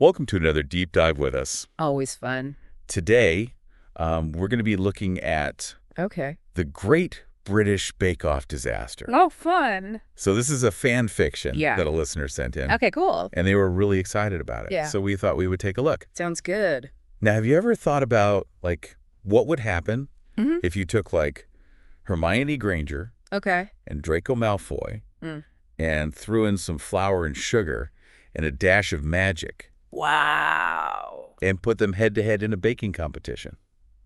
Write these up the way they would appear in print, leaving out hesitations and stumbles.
Welcome to another deep dive with us. Always fun. Today, we're going to be looking at the Great British Bake Off disaster. Oh, fun. So this is a fan fiction Yeah. that a listener sent in. Okay, cool. And they were really excited about it. Yeah. So we thought we would take a look. Sounds good. Now, have you ever thought about, what would happen if you took, Hermione Granger and Draco Malfoy and threw in some flour and sugar and a dash of magic? Wow. And put them head-to-head in a baking competition.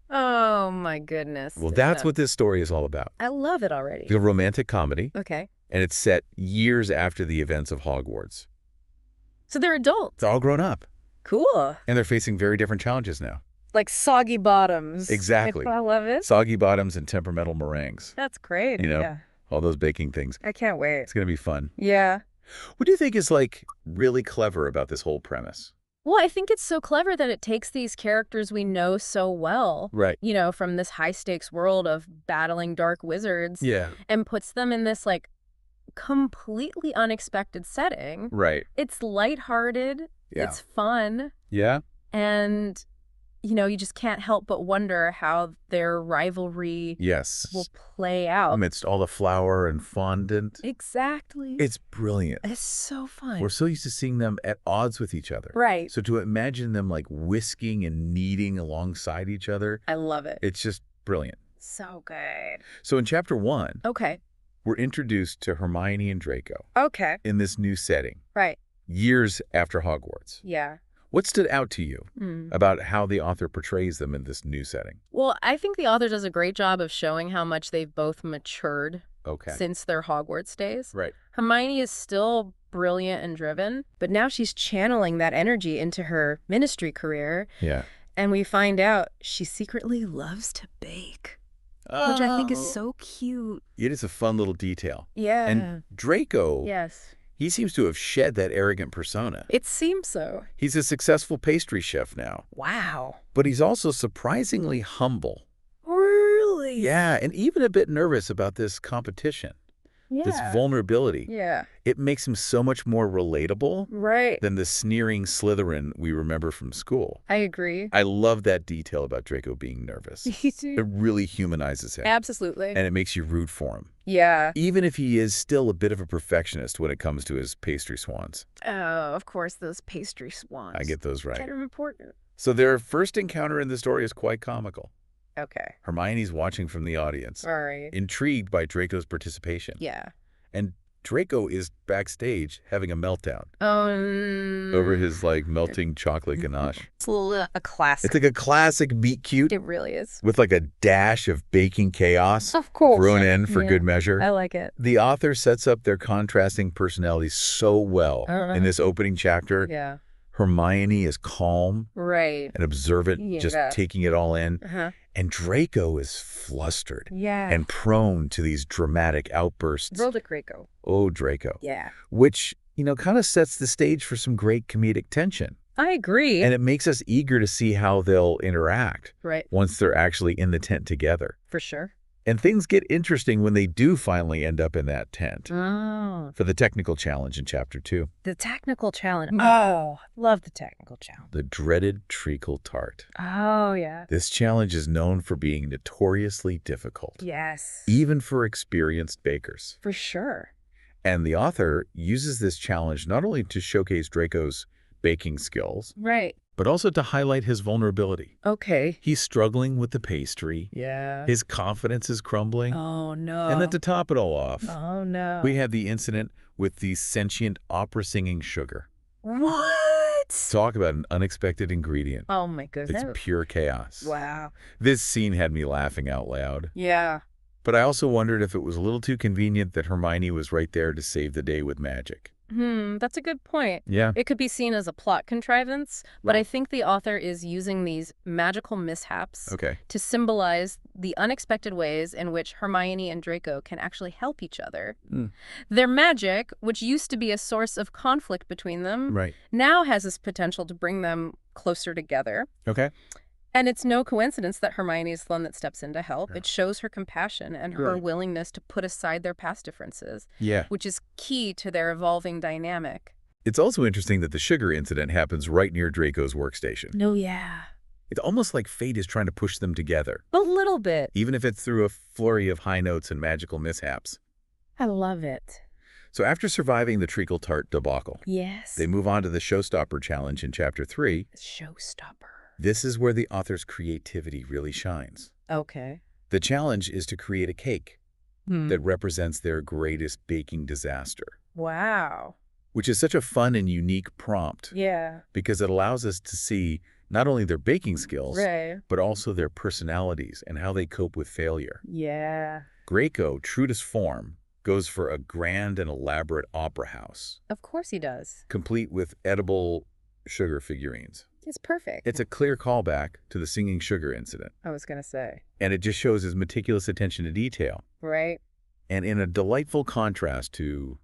Oh, my goodness. Well, that's what this story is all about. I love it already. It's a romantic comedy, Okay. and it's set years after the events of Hogwarts. So they're adults. It's all grown up, Cool. and they're facing very different challenges now. Like soggy bottoms. Exactly. I love it. Soggy bottoms and temperamental meringues. That's great. You know, Yeah. all those baking things. I can't wait. It's going to be fun. Yeah. What do you think is, really clever about this whole premise? Well, I think it's so clever that it takes these characters we know so well, Right. from this high-stakes world of battling dark wizards, Yeah. and puts them in this, completely unexpected setting. Right. It's lighthearted. Yeah. It's fun. Yeah? And, you just can't help but wonder how their rivalry Yes. will play out. Amidst all the flour and fondant. Exactly. It's brilliant. It's so fun. We're so used to seeing them at odds with each other. Right. So to imagine them whisking and kneading alongside each other, I love it. it's just brilliant. So good. So in chapter 1, Okay. we're introduced to Hermione and Draco Okay. in this new setting, Right. years after Hogwarts. Yeah. What stood out to you about how the author portrays them in this new setting? Well, I think the author does a great job of showing how much they've both matured Okay. since their Hogwarts days. Right. Hermione is still brilliant and driven, but now she's channeling that energy into her ministry career. Yeah. And we find out she secretly loves to bake, which I think is so cute. It is a fun little detail. Yeah. And Draco, Yes. he seems to have shed that arrogant persona. It seems so. He's a successful pastry chef now, Wow. but he's also surprisingly humble. Really? Yeah, and even a bit nervous about this competition, this vulnerability. Yeah. It makes him so much more relatable Right. than the sneering Slytherin we remember from school. I agree. I love that detail about Draco being nervous. Me too. It really humanizes him, Absolutely. and it makes you root for him, Yeah. even if he is still a bit of a perfectionist when it comes to his pastry swans. Oh, of course, those pastry swans. I get those right. Kind of important. So their first encounter in the story is quite comical. Okay. Hermione's watching from the audience, All right. intrigued by Draco's participation. Yeah. And Draco is backstage having a meltdown Oh. over his melting chocolate ganache. It's a classic. It's like a classic meet cute It really is. with a dash of baking chaos Of course. thrown in for Yeah. good measure. I like it. The author sets up their contrasting personalities so well in this opening chapter. Yeah. Hermione is calm Right. and observant, just Yeah. taking it all in. Uh-huh. And Draco is flustered Yeah. and prone to these dramatic outbursts. Draco. Oh, Draco. Yeah. Which, kind of sets the stage for some great comedic tension. I agree. And it makes us eager to see how they'll interact Right. once they're actually in the tent together. For sure. And things get interesting when they do finally end up in that tent Oh. for the technical challenge in chapter 2. The technical challenge. Oh, love the technical challenge. The dreaded treacle tart. Oh, yeah. This challenge is known for being notoriously difficult, Yes. even for experienced bakers. For sure. And the author uses this challenge not only to showcase Draco's baking skills, Right. but also to highlight his vulnerability. Okay. He's struggling with the pastry. Yeah. His confidence is crumbling. Oh, no. And then to top it all off, Oh, no. we have the incident with the sentient opera-singing sugar. What? Talk about an unexpected ingredient. Oh, my goodness. It's pure chaos. Wow. This scene had me laughing out loud. Yeah. But I also wondered if it was a little too convenient that Hermione was right there to save the day with magic. That's a good point. Yeah. It could be seen as a plot contrivance, but I think the author is using these magical mishaps Okay. to symbolize the unexpected ways in which Hermione and Draco can actually help each other. Their magic, which used to be a source of conflict between them, Right. now has this potential to bring them closer together. Okay. And it's no coincidence that Hermione is the one that steps in to help. It shows her compassion and her Right. willingness to put aside their past differences, Yeah. which is key to their evolving dynamic. It's also interesting that the sugar incident happens right near Draco's workstation. No, yeah. It's almost like fate is trying to push them together. A little bit. Even if it's through a flurry of high notes and magical mishaps. I love it. So after surviving the treacle tart debacle, yes, they move on to the showstopper challenge in Chapter 3. Showstopper. This is where the author's creativity really shines. Okay. The challenge is to create a cake that represents their greatest baking disaster. Wow. Which is such a fun and unique prompt. Yeah. Because it allows us to see not only their baking skills, right, but also their personalities and how they cope with failure. Yeah. Draco, true to form, goes for a grand and elaborate opera house. Of course he does. Complete with edible sugar figurines. It's perfect. It's a clear callback to the singing sugar incident. I was going to say. And it just shows his meticulous attention to detail. Right. And in a delightful contrast to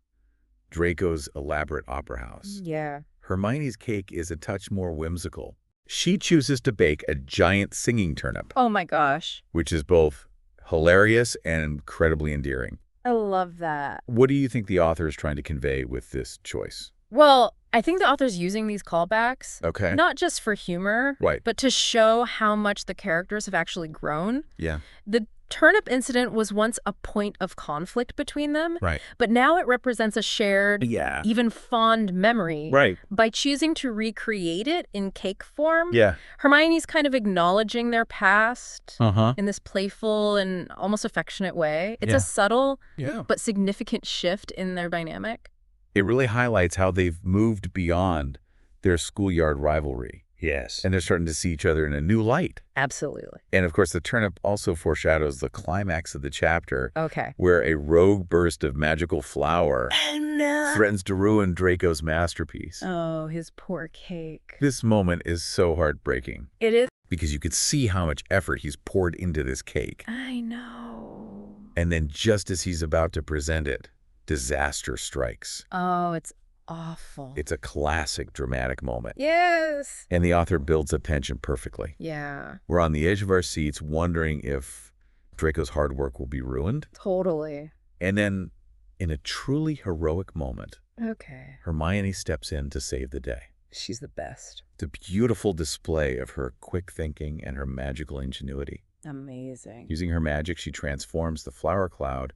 Draco's elaborate opera house. Yeah. Hermione's cake is a touch more whimsical. She chooses to bake a giant singing turnip. Oh my gosh. Which is both hilarious and incredibly endearing. I love that. What do you think the author is trying to convey with this choice? Well, I think the author's using these callbacks, Okay. not just for humor, Right. but to show how much the characters have actually grown. Yeah. The turnip incident was once a point of conflict between them, Right. but now it represents a shared, even fond memory. Right. By choosing to recreate it in cake form, Yeah. Hermione's kind of acknowledging their past Uh-huh. in this playful and almost affectionate way. It's Yeah. a subtle Yeah. but significant shift in their dynamic. It really highlights how they've moved beyond their schoolyard rivalry. Yes. And they're starting to see each other in a new light. Absolutely. And of course, the turnip also foreshadows the climax of the chapter, Okay. where a rogue burst of magical flour threatens to ruin Draco's masterpiece. Oh, his poor cake. This moment is so heartbreaking It is. because you could see how much effort he's poured into this cake. I know. And then just as he's about to present it, disaster strikes. Oh, it's awful. It's a classic dramatic moment. Yes. And the author builds up tension perfectly. Yeah. We're on the edge of our seats wondering if Draco's hard work will be ruined. Totally. And then, in a truly heroic moment, Okay. Hermione steps in to save the day. She's the best. It's a beautiful display of her quick thinking and her magical ingenuity. Amazing. Using her magic, she transforms the flower cloud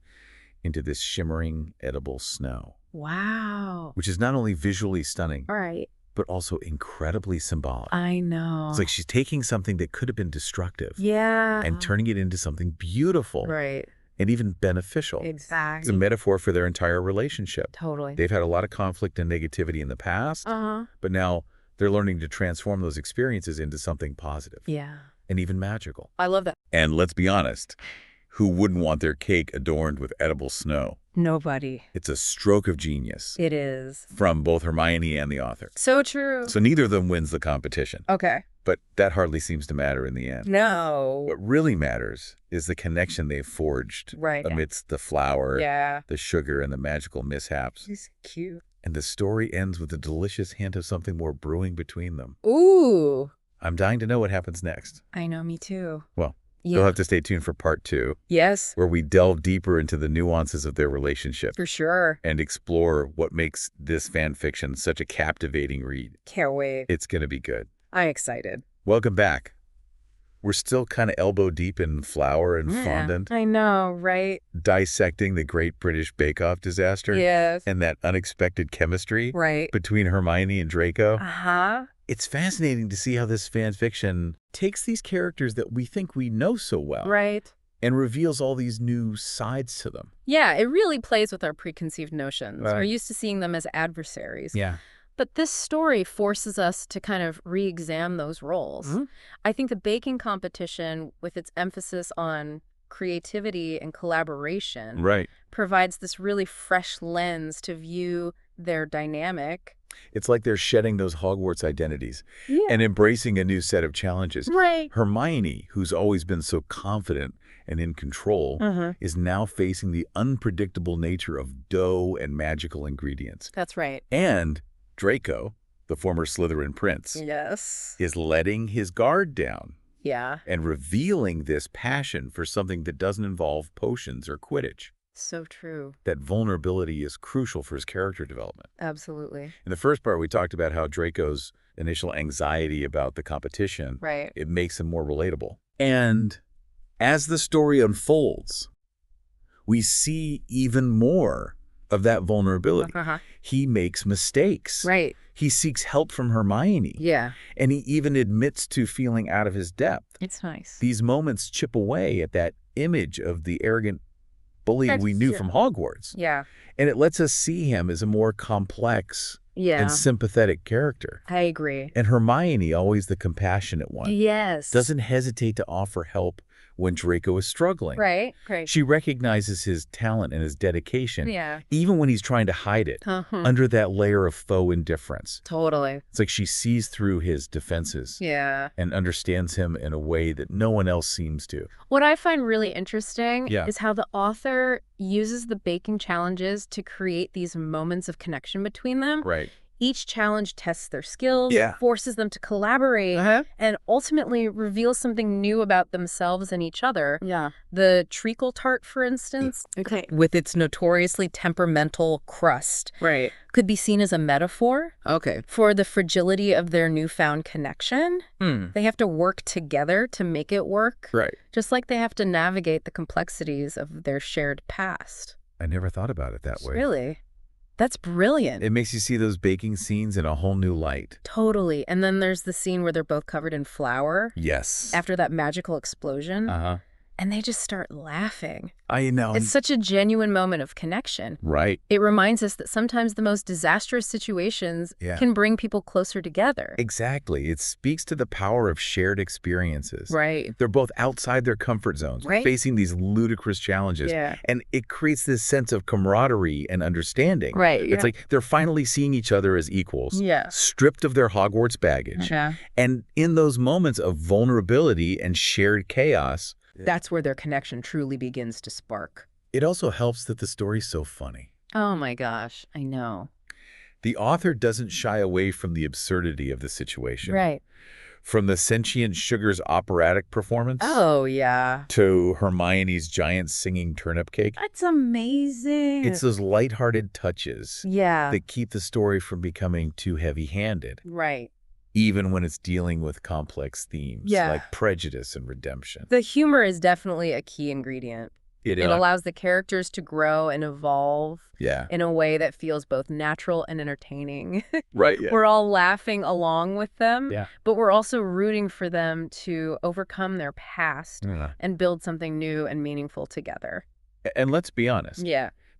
into this shimmering, edible snow. Wow. Which is not only visually stunning, All right. but also incredibly symbolic. I know. It's like she's taking something that could have been destructive Yeah. and turning it into something beautiful Right. and even beneficial. It's Exactly. a metaphor for their entire relationship. Totally. They've had a lot of conflict and negativity in the past, Uh-huh. but now they're learning to transform those experiences into something positive Yeah. and even magical. I love that. And let's be honest, who wouldn't want their cake adorned with edible snow? Nobody. It's a stroke of genius It is. from both Hermione and the author. So true. So neither of them wins the competition, Okay. but that hardly seems to matter in the end. No. What really matters is the connection they've forged Right. amidst the flour, Yeah. the sugar, and the magical mishaps. He's cute. And the story ends with a delicious hint of something more brewing between them. Ooh. I'm dying to know what happens next. I know, me too. Well, Yeah. you'll have to stay tuned for part 2, Yes, where we delve deeper into the nuances of their relationship for sure. and explore what makes this fan fiction such a captivating read. Can't wait. It's going to be good. I'm excited. Welcome back. We're still kind of elbow deep in flour and Yeah, fondant, I know, right? dissecting the Great British Bake Off disaster Yes. and that unexpected chemistry Right. between Hermione and Draco. Uh-huh. It's fascinating to see how this fan fiction takes these characters that we think we know so well Right. and reveals all these new sides to them. Yeah, it really plays with our preconceived notions. Right. We're used to seeing them as adversaries. Yeah. But this story forces us to kind of re-examine those roles. Mhm. I think the baking competition, with its emphasis on creativity and collaboration, Right. provides this really fresh lens to view their dynamic. It's like they're shedding those Hogwarts identities Yeah. and embracing a new set of challenges. Right. Hermione, who's always been so confident and in control, is now facing the unpredictable nature of dough and magical ingredients. That's right. And Draco, the former Slytherin prince, Yes. is letting his guard down Yeah. and revealing this passion for something that doesn't involve potions or Quidditch. So true. That vulnerability is crucial for his character development. Absolutely. In the first part, we talked about how Draco's initial anxiety about the competition, it makes him more relatable. And as the story unfolds, we see even more of that vulnerability. He makes mistakes. He seeks help from Hermione. And he even admits to feeling out of his depth. It's nice. These moments chip away at that image of the arrogant bully we knew from Hogwarts. And it lets us see him as a more complex and sympathetic character. I agree. And Hermione, always the compassionate one, doesn't hesitate to offer help when Draco is struggling. She recognizes his talent and his dedication, even when he's trying to hide it under that layer of faux indifference. Totally. It's like she sees through his defenses and understands him in a way that no one else seems to. What I find really interesting is how the author uses the baking challenges to create these moments of connection between them. Each challenge tests their skills, forces them to collaborate, and ultimately reveals something new about themselves and each other. The treacle tart, for instance, with its notoriously temperamental crust, could be seen as a metaphor for the fragility of their newfound connection. They have to work together to make it work, just like they have to navigate the complexities of their shared past. I never thought about it that way. Really? That's brilliant. It makes you see those baking scenes in a whole new light. Totally. And then there's the scene where they're both covered in flour. Yes. After that magical explosion. And they just start laughing. I know. It's such a genuine moment of connection. It reminds us that sometimes the most disastrous situations can bring people closer together. Exactly. It speaks to the power of shared experiences. They're both outside their comfort zones, facing these ludicrous challenges. And it creates this sense of camaraderie and understanding. It's like they're finally seeing each other as equals, stripped of their Hogwarts baggage. And in those moments of vulnerability and shared chaos, that's where their connection truly begins to spark. It also helps that the story's so funny. Oh my gosh, I know. The author doesn't shy away from the absurdity of the situation. From the sentient sugar's operatic performance. To Hermione's giant singing turnip cake. That's amazing. It's those lighthearted touches that keep the story from becoming too heavy-handed. Even when it's dealing with complex themes like prejudice and redemption. The humor is definitely a key ingredient. It allows the characters to grow and evolve in a way that feels both natural and entertaining. We're all laughing along with them, but we're also rooting for them to overcome their past and build something new and meaningful together. And let's be honest.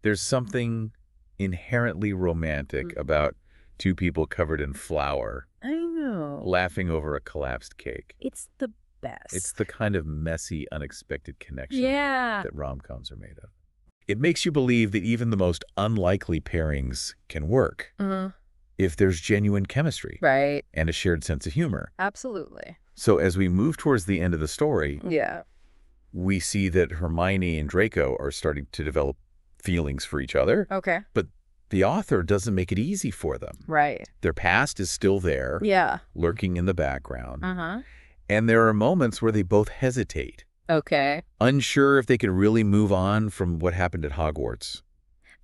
There's something inherently romantic about two people covered in flour. I know. Laughing over a collapsed cake. It's the best. It's the kind of messy, unexpected connection that rom-coms are made of. It makes you believe that even the most unlikely pairings can work if there's genuine chemistry and a shared sense of humor. Absolutely. So as we move towards the end of the story, we see that Hermione and Draco are starting to develop feelings for each other. But the author doesn't make it easy for them. Their past is still there, lurking in the background. And there are moments where they both hesitate. Unsure if they can really move on from what happened at Hogwarts.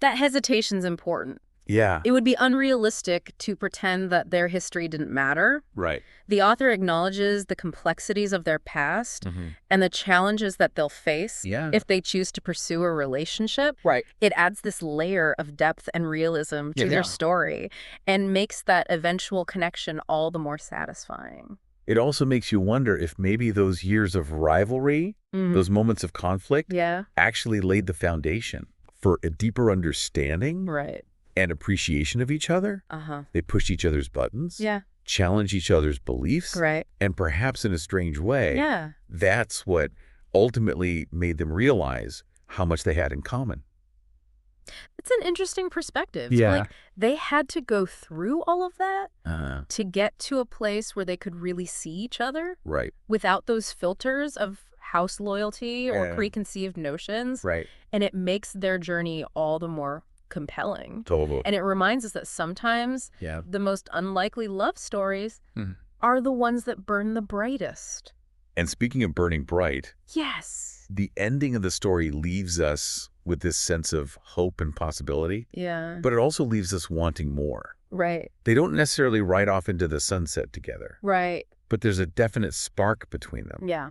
That hesitation's important. Yeah. It would be unrealistic to pretend that their history didn't matter. Right. The author acknowledges the complexities of their past and the challenges that they'll face if they choose to pursue a relationship. Right. It adds this layer of depth and realism to their story and makes that eventual connection all the more satisfying. It also makes you wonder if maybe those years of rivalry, those moments of conflict, actually laid the foundation for a deeper understanding and appreciation of each other. They pushed each other's buttons, challenged each other's beliefs, and perhaps in a strange way, that's what ultimately made them realize how much they had in common. It's an interesting perspective. Like, they had to go through all of that to get to a place where they could really see each other without those filters of house loyalty or preconceived notions. And it makes their journey all the more compelling. And it reminds us that sometimes the most unlikely love stories are the ones that burn the brightest. And speaking of burning bright, yes, the ending of the story leaves us with this sense of hope and possibility. Yeah. But it also leaves us wanting more. Right. They don't necessarily ride off into the sunset together. Right. But there's a definite spark between them. Yeah.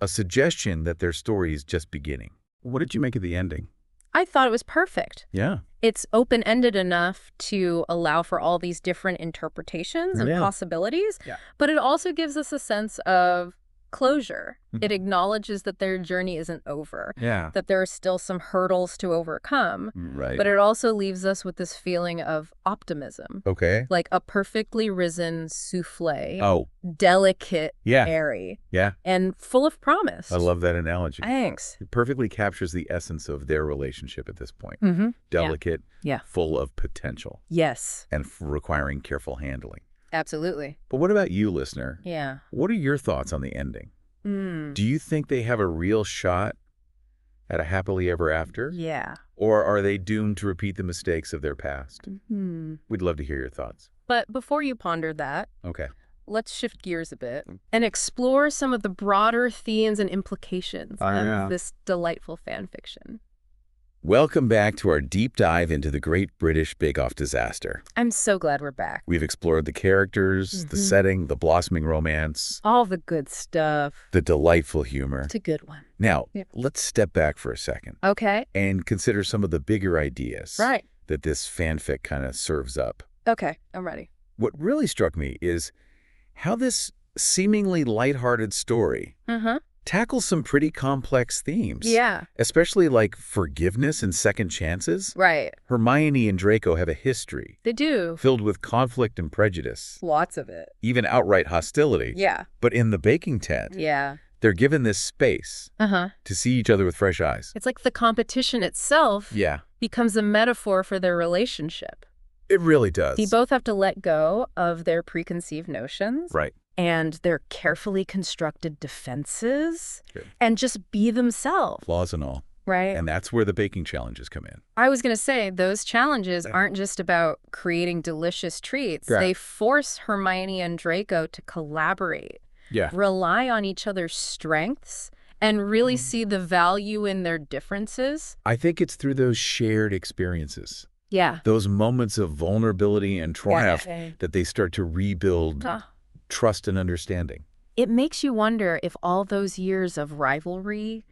A suggestion that their story is just beginning. What did you make of the ending? I thought it was perfect. Yeah. It's open-ended enough to allow for all these different interpretations and possibilities, but it also gives us a sense of closure. It acknowledges that their journey isn't over, that there are still some hurdles to overcome, but it also leaves us with this feeling of optimism. Okay. Like a perfectly risen souffle. Oh. Delicate, airy, and full of promise. I love that analogy. Thanks. It perfectly captures the essence of their relationship at this point. Delicate, full of potential. Yes. And requiring careful handling. Absolutely. But what about you, listener? Yeah. What are your thoughts on the ending? Do you think they have a real shot at a happily ever after? Yeah. Or are they doomed to repeat the mistakes of their past? We'd love to hear your thoughts. But before you ponder that, okay, let's shift gears a bit and explore some of the broader themes and implications of this delightful fan fiction. Welcome back to our deep dive into the Great British Bake-Off disaster. I'm so glad we're back. We've explored the characters, the setting, the blossoming romance. All the good stuff. The delightful humor. It's a good one. Now, let's step back for a second. Okay. And consider some of the bigger ideas that this fanfic kind of serves up. Okay, I'm ready. What really struck me is how this seemingly lighthearted story tackles some pretty complex themes. Yeah. Especially like forgiveness and second chances. Right. Hermione and Draco have a history. They do. Filled with conflict and prejudice. Lots of it. Even outright hostility. Yeah. But in the baking tent, they're given this space to see each other with fresh eyes. It's like the competition itself becomes a metaphor for their relationship. It really does. They both have to let go of their preconceived notions. Right. And their carefully constructed defenses and just be themselves. Flaws and all. Right. And that's where the baking challenges come in. I was going to say, those challenges aren't just about creating delicious treats. They force Hermione and Draco to collaborate, rely on each other's strengths, and really see the value in their differences. I think it's through those shared experiences. Yeah. Those moments of vulnerability and triumph that they start to rebuild trust and understanding. It makes you wonder if all those years of rivalry,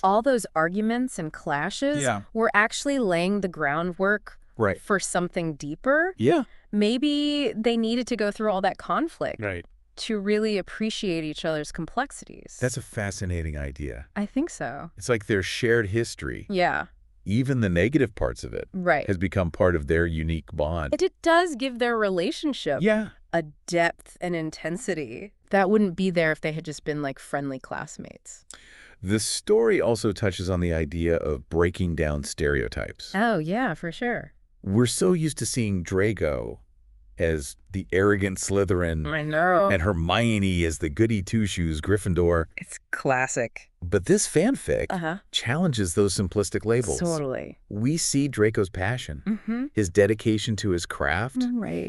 all those arguments and clashes were actually laying the groundwork for something deeper. Yeah. Maybe they needed to go through all that conflict to really appreciate each other's complexities. That's a fascinating idea. I think so. It's like their shared history. Yeah. Even the negative parts of it has become part of their unique bond. And it does give their relationship a depth and intensity that wouldn't be there if they had just been like friendly classmates. The story also touches on the idea of breaking down stereotypes. Oh, yeah, for sure. We're so used to seeing Draco as the arrogant Slytherin. I know. And Hermione as the goody two-shoes Gryffindor. It's classic. But this fanfic challenges those simplistic labels. Totally. We see Draco's passion, his dedication to his craft,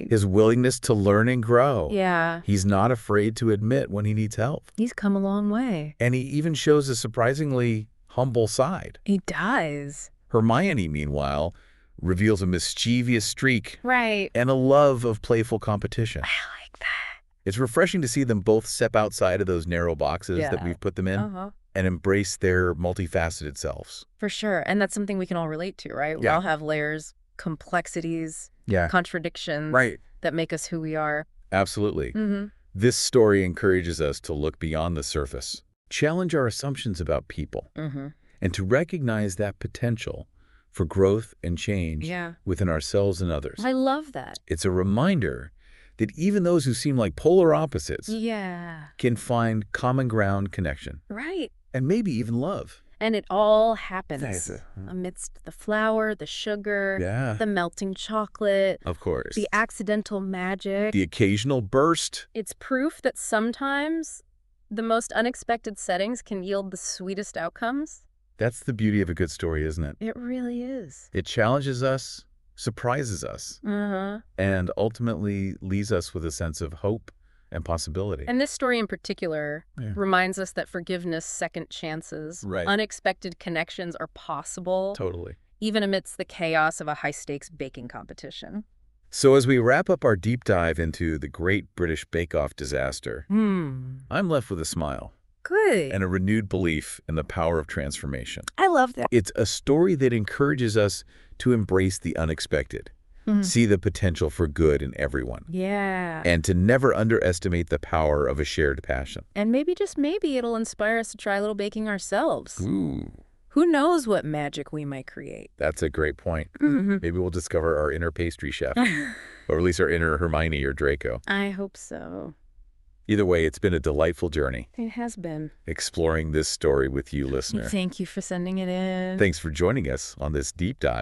his willingness to learn and grow. Yeah. He's not afraid to admit when he needs help. He's come a long way. And he even shows a surprisingly humble side. He does. Hermione, meanwhile, reveals a mischievous streak and a love of playful competition. I like that. It's refreshing to see them both step outside of those narrow boxes that we've put them in and embrace their multifaceted selves. For sure. And that's something we can all relate to, right? We all have layers, complexities, contradictions that make us who we are. Absolutely. This story encourages us to look beyond the surface, challenge our assumptions about people, and to recognize that potential for growth and change within ourselves and others. I love that. It's a reminder that even those who seem like polar opposites can find common ground, connection. Right. And maybe even love. And it all happens amidst the flour, the sugar, the melting chocolate. Of course. The accidental magic. The occasional burst. It's proof that sometimes the most unexpected settings can yield the sweetest outcomes. That's the beauty of a good story, isn't it? It really is. It challenges us, surprises us, and ultimately leaves us with a sense of hope and possibility. And this story in particular reminds us that forgiveness, second chances, unexpected connections are possible. Totally. Even amidst the chaos of a high-stakes baking competition. So as we wrap up our deep dive into the Great British Bake Off disaster, I'm left with a smile. Good. And a renewed belief in the power of transformation. I love that. It's a story that encourages us to embrace the unexpected, see the potential for good in everyone. Yeah. And to never underestimate the power of a shared passion. And maybe, just maybe, it'll inspire us to try a little baking ourselves. Ooh. Who knows what magic we might create? That's a great point. Maybe we'll discover our inner pastry chef, or at least our inner Hermione or Draco. I hope so. Either way, it's been a delightful journey. It has been. Exploring this story with you, listener. Thank you for sending it in. Thanks for joining us on this deep dive.